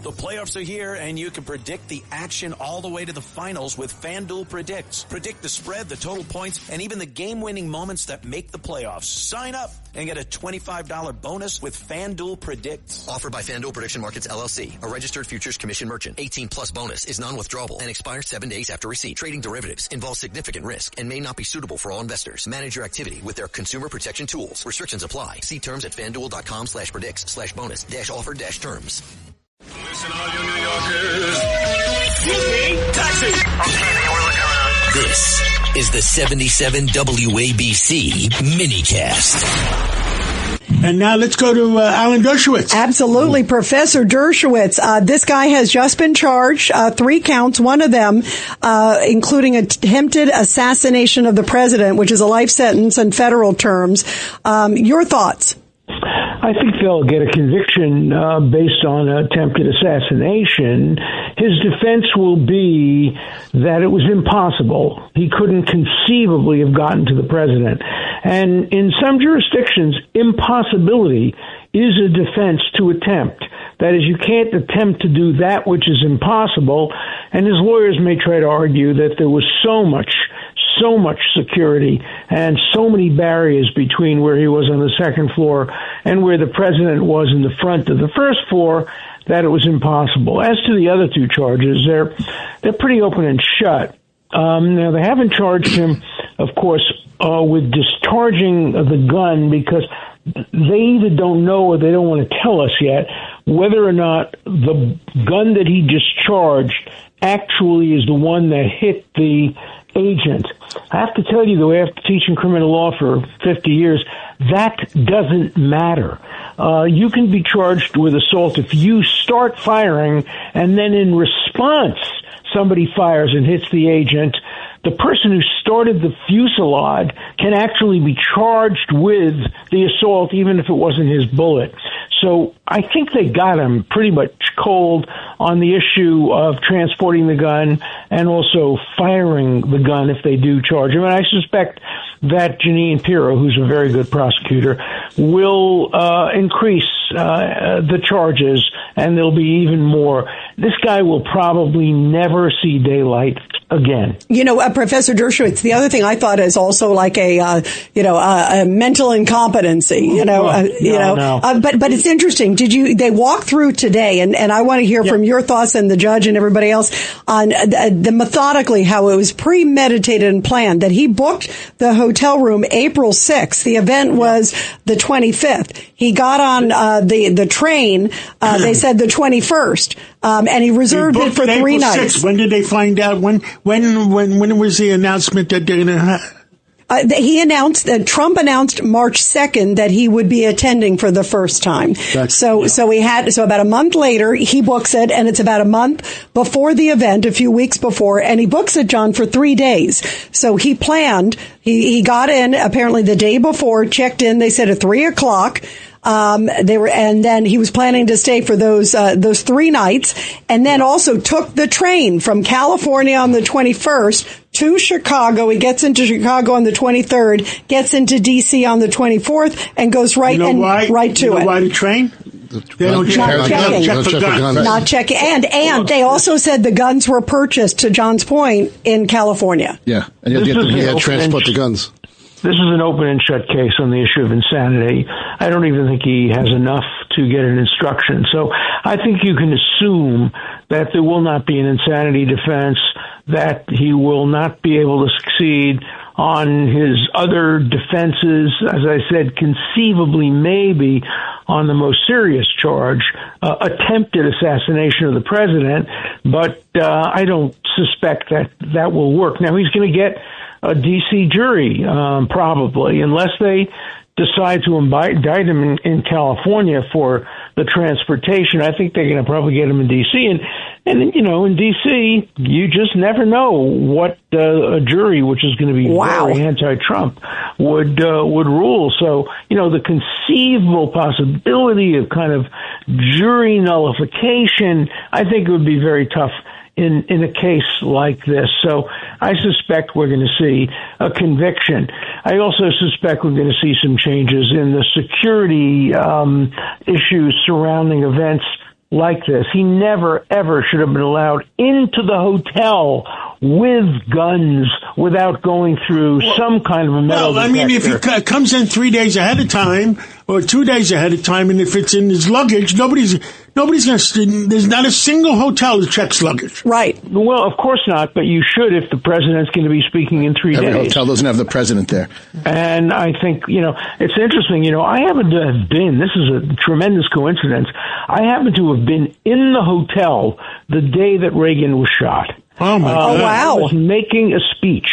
The playoffs are here, and you can predict the action all the way to the finals with FanDuel Predicts. Predict the spread, the total points, and even the game-winning moments that make the playoffs. Sign up and get a $25 bonus with FanDuel Predicts. Offered by FanDuel Prediction Markets, LLC, a registered futures commission merchant. 18-plus bonus is non-withdrawable and expires 7 days after receipt. Trading derivatives involves significant risk and may not be suitable for all investors. Manage your activity with their consumer protection tools. Restrictions apply. See terms at FanDuel.com/predicts/bonus-offer-terms. Listen, all you New Yorkers. Excuse me, taxi. Okay, we're looking around. This is the 77 WABC minicast. And now let's go to Alan Dershowitz. Absolutely, Professor Dershowitz. This guy has just been charged, 3 counts, one of them including attempted assassination of the president, which is a life sentence in federal terms. Your thoughts? I think they'll get a conviction based on attempted assassination. His defense will be that it was impossible. He couldn't conceivably have gotten to the president. And in some jurisdictions, impossibility is a defense to attempt. That is, you can't attempt to do that which is impossible. And his lawyers may try to argue that there was so much security and so many barriers between where he was on the second floor and where the president was in the front of the first floor that it was impossible. As to the other 2 charges, they're pretty open and shut. Now, they haven't charged him, of course, with discharging the gun because they either don't know or they don't want to tell us yet whether or not the gun that he discharged actually is the one that hit the agent. I have to tell you, though, after teaching criminal law for 50 years, that doesn't matter. You can be charged with assault if you start firing and then in response somebody fires and hits the agent. The person who started the fusillade can actually be charged with the assault even if it wasn't his bullet. So I think they got him pretty much cold on the issue of transporting the gun and also firing the gun if they do charge him. And I suspect that Jeanine Pirro, who's a very good prosecutor, will increase the charges, and there'll be even more. This guy will probably never see daylight again. You know, Professor Dershowitz, the other thing I thought is also like a mental incompetency, but it's interesting. They walked through today, and I want to hear from your thoughts and the judge and everybody else on the methodically how it was premeditated and planned, that he booked the hotel room April 6th. The event was the 25th. He got on the train, they said the 21st, and he reserved it for 3 nights. When did they find out? When was the announcement that they're going to He announced that Trump announced March 2nd that he would be attending for the first time. So about a month later, he books it, and it's about a month before the event, a few weeks before, and he books it, John, for 3 days. So he planned, he got in apparently the day before, checked in, they said at 3:00. And then he was planning to stay for those 3 nights, and then also took the train from California on the 21st to Chicago. He gets into Chicago on the 23rd, gets into D.C. on the 24th, and goes right to it. Why the train? They don't check for guns. Not checking. And they also said the guns were purchased, to John's point, in California. Yeah, and he had to transport the guns. This is an open and shut case on the issue of insanity. I don't even think he has enough to get an instruction. So I think you can assume that there will not be an insanity defense, that he will not be able to succeed on his other defenses, as I said, conceivably maybe on the most serious charge, attempted assassination of the president, but I don't suspect that will work. Now, he's going to get a D.C. jury, probably, unless they decide to indict him in California for the transportation. I think they're going to probably get him in D.C. And in D.C., you just never know what a jury, which is going to be very anti-Trump, would rule. So, the conceivable possibility of kind of jury nullification, I think it would be very tough in a case like this. So I suspect we're going to see a conviction. I also suspect we're going to see some changes in the security issues surrounding events like this. He never, ever should have been allowed into the hotel with guns without going through some kind of a metal detector. I mean, if he comes in 3 days ahead of time or 2 days ahead of time, and if it's in his luggage, nobody's going to. There's not a single hotel that checks luggage. Right. Well, of course not, but you should if the president's going to be speaking in 3 days. Every hotel doesn't have the president there. And I think, it's interesting. I happen to have been, this is a tremendous coincidence, I happen to have been in the hotel the day that Reagan was shot. Oh, my God. Wow. I was making a speech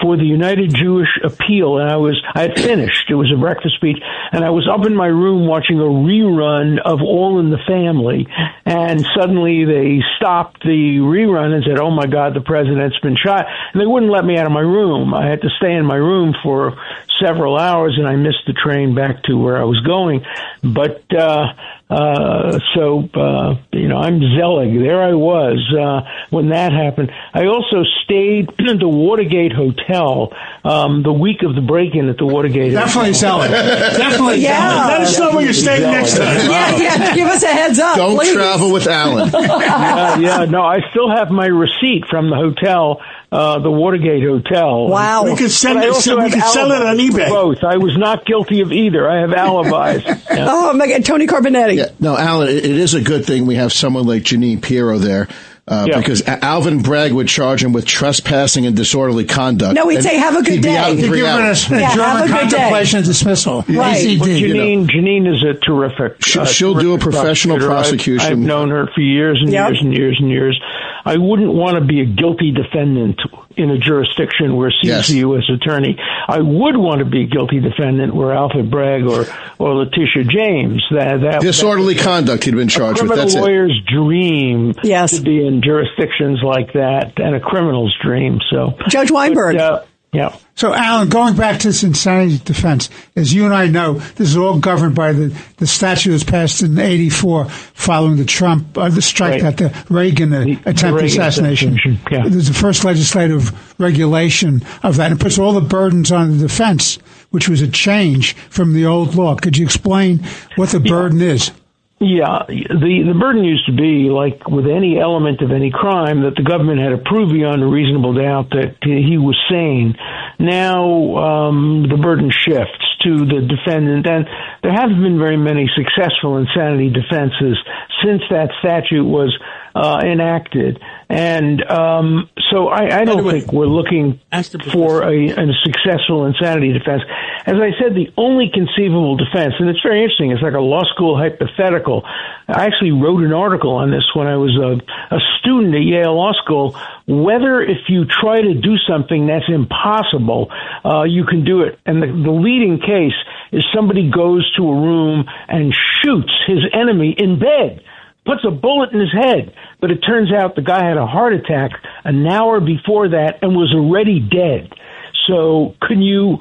for the United Jewish Appeal, and I had finished. It was a breakfast speech, and I was up in my room watching a rerun of All in the Family, and suddenly they stopped the rerun and said, oh my God, the president's been shot, and they wouldn't let me out of my room. I had to stay in my room for several hours, and I missed the train back to where I was going. But I'm Zelig. There I was when that happened. I also stayed at the Watergate Hotel the week of the break-in at the Watergate. Definitely Zelig. Definitely Yeah. Zelig. Let us know where you're staying next time. Yeah, give us a heads up. Don't please. travel with Alan. No, I still have my receipt from the hotel, the Watergate Hotel. Wow. We could sell it on eBay. Both. I was not guilty of either. I have alibis. Yeah. Oh, my God. Tony Carbonetti. Yeah, no, Alan, it is a good thing we have someone like Janine Pirro there. Because Alvin Bragg would charge him with trespassing and disorderly conduct. No, he'd say, have a good he'd be day. out in 3 hours. Yeah, have a good day. Contemplation of dismissal. Right. ACD. Well, Janine is a terrific. She'll do a professional prosecution. I've known her for years and years and years and years. I wouldn't want to be a guilty defendant in a jurisdiction where sees the U.S. attorney. I would want to be a guilty defendant where Alfred Bragg or Letitia James. Disorderly conduct he'd been charged with. That's it. A criminal lawyer's dream to be in jurisdictions like that, and a criminal's dream. So, Judge Weinberg. Yeah. So, Alan, going back to this insanity defense, as you and I know, this is all governed by the statute that was passed in '84 following the Trump, the strike at the Reagan attempted assassination. Yeah. There's the first legislative regulation of that. It puts all the burdens on the defense, which was a change from the old law. Could you explain what the burden is? Yeah, the burden used to be, like with any element of any crime, that the government had to prove beyond a reasonable doubt that he was sane. Now the burden shifts to the defendant, and there haven't been very many successful insanity defenses since that statute was enacted. And so I don't think we're looking for a successful insanity defense. As I said, the only conceivable defense, and it's very interesting, it's like a law school hypothetical. I actually wrote an article on this when I was a student at Yale Law School, whether if you try to do something that's impossible, you can do it. And the leading case is somebody goes to a room and shoots his enemy in bed, puts a bullet in his head, but it turns out the guy had a heart attack an hour before that and was already dead. So can you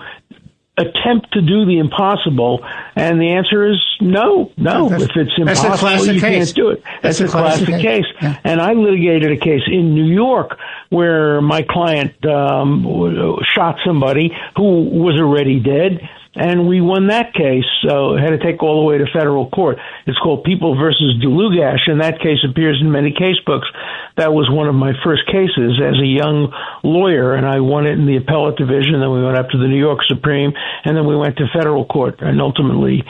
attempt to do the impossible? And the answer is no. If it's impossible, you can't do it. That's a classic case. Yeah. And I litigated a case in New York where my client shot somebody who was already dead, and we won that case, so it had to take all the way to federal court. It's called People versus DeLugash, and that case appears in many case books. That was one of my first cases as a young lawyer, and I won it in the appellate division. Then we went up to the New York Supreme, and then we went to federal court, and ultimately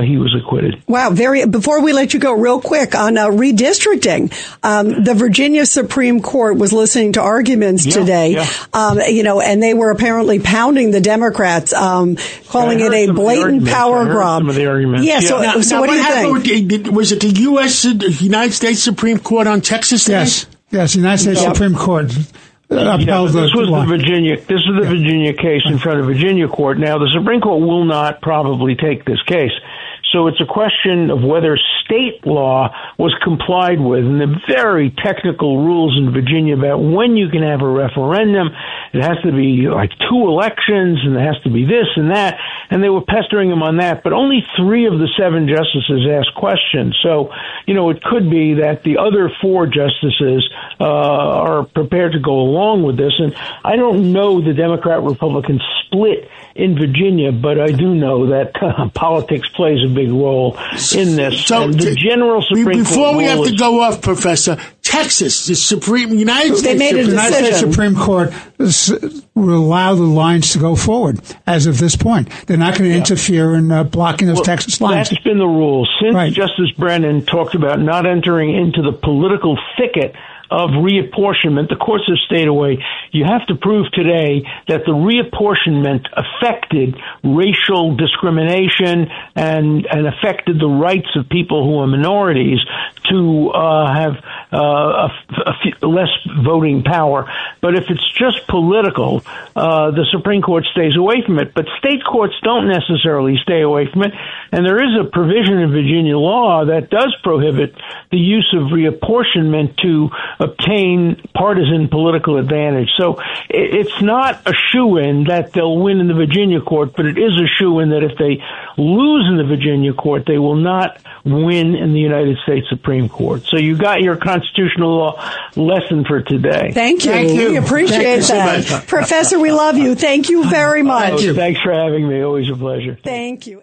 he was acquitted. Wow. Before we let you go, real quick on redistricting, the Virginia Supreme Court was listening to arguments today, and they were apparently pounding the Democrats, calling it a blatant power grab. Some of the arguments. Yeah. So what do you think? Was it the United States Supreme Court on Texas? Yes. Yes, the United States Supreme Court upheld this was the Virginia. This is the Virginia case in front of Virginia court. Now, the Supreme Court will not probably take this case. So it's a question of whether state law was complied with, and the very technical rules in Virginia about when you can have a referendum it has to be like 2 elections, and it has to be this and that, and they were pestering him on that. But only 3 of the 7 justices asked questions. So, it could be that the other 4 justices are prepared to go along with this. And I don't know the Democrat-Republican split in Virginia, but I do know that politics plays a big role in this. So, and the general Supreme Court before we have to go off, Professor, Texas, the United States Supreme Court will allow the lines to go forward as of this point. They're not going to interfere in blocking those Texas lines. That's been the rule. Since Justice Brennan talked about not entering into the political thicket of reapportionment, the courts have stayed away. You have to prove today that the reapportionment affected racial discrimination and affected the rights of people who are minorities to have less voting power. But if it's just political, the Supreme Court stays away from it. But state courts don't necessarily stay away from it. And there is a provision in Virginia law that does prohibit the use of reapportionment to obtain partisan political advantage. So it's not a shoo-in that they'll win in the Virginia court, but it is a shoo-in that if they lose in the Virginia court, they will not win in the United States Supreme Court. So you got your constitutional law lesson for today. Thank you. We appreciate that. So Professor, we love you. Thank you very much. Thanks for having me. Always a pleasure. Thank you.